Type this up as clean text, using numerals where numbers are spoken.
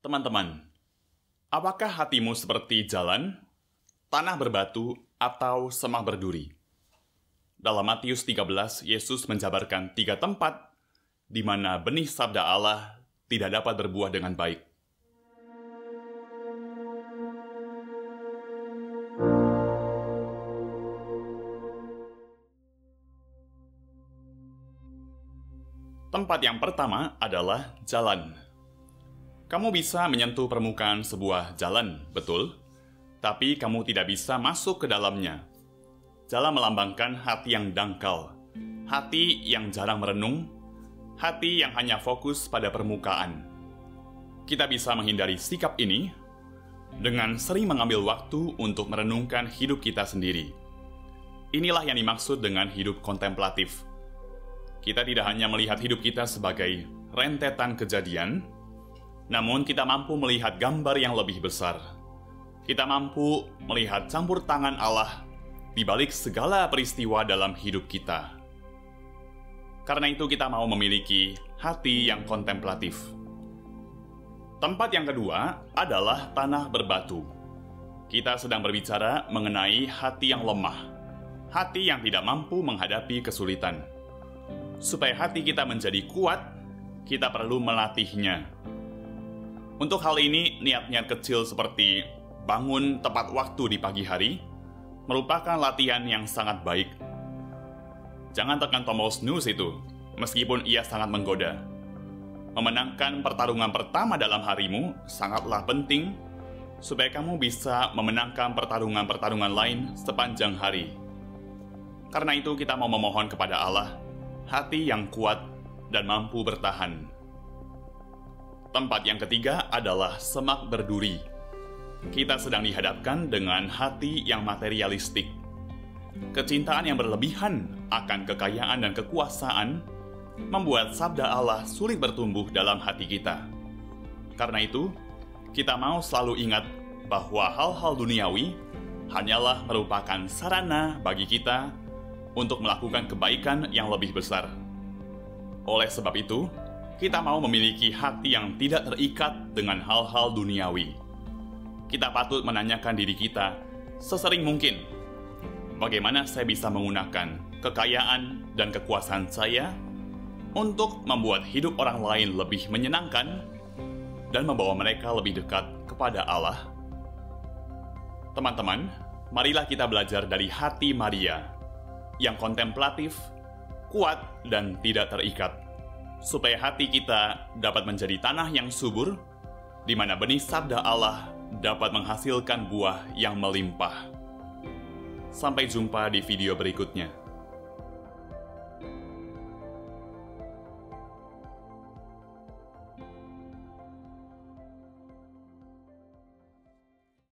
Teman-teman, apakah hatimu seperti jalan, tanah berbatu, atau semak berduri? Dalam Matius 13, Yesus menjabarkan 3 tempat di mana benih sabda Allah tidak dapat berbuah dengan baik. Tempat yang pertama adalah jalan. Kamu bisa menyentuh permukaan sebuah jalan, betul? Tapi kamu tidak bisa masuk ke dalamnya. Jalan melambangkan hati yang dangkal, hati yang jarang merenung, hati yang hanya fokus pada permukaan. Kita bisa menghindari sikap ini dengan sering mengambil waktu untuk merenungkan hidup kita sendiri. Inilah yang dimaksud dengan hidup kontemplatif. Kita tidak hanya melihat hidup kita sebagai rentetan kejadian, namun kita mampu melihat gambar yang lebih besar. Kita mampu melihat campur tangan Allah di balik segala peristiwa dalam hidup kita. Karena itu kita mau memiliki hati yang kontemplatif. Tempat yang kedua adalah tanah berbatu. Kita sedang berbicara mengenai hati yang lemah, hati yang tidak mampu menghadapi kesulitan. Supaya hati kita menjadi kuat, kita perlu melatihnya. Untuk hal ini, niat-niat kecil seperti bangun tepat waktu di pagi hari merupakan latihan yang sangat baik. Jangan tekan tombol snooze itu, meskipun ia sangat menggoda. Memenangkan pertarungan pertama dalam harimu sangatlah penting, supaya kamu bisa memenangkan pertarungan-pertarungan lain sepanjang hari. Karena itu kita mau memohon kepada Allah, hati yang kuat dan mampu bertahan. Tempat yang ketiga adalah semak berduri. Kita sedang dihadapkan dengan hati yang materialistik. Kecintaan yang berlebihan akan kekayaan dan kekuasaan membuat sabda Allah sulit bertumbuh dalam hati kita. Karena itu, kita mau selalu ingat bahwa hal-hal duniawi hanyalah merupakan sarana bagi kita untuk melakukan kebaikan yang lebih besar. Oleh sebab itu, kita mau memiliki hati yang tidak terikat dengan hal-hal duniawi. Kita patut menanyakan diri kita sesering mungkin, bagaimana saya bisa menggunakan kekayaan dan kekuasaan saya untuk membuat hidup orang lain lebih menyenangkan dan membawa mereka lebih dekat kepada Allah. Teman-teman, marilah kita belajar dari hati Maria yang kontemplatif, kuat, dan tidak terikat, supaya hati kita dapat menjadi tanah yang subur, di mana benih sabda Allah dapat menghasilkan buah yang melimpah. Sampai jumpa di video berikutnya.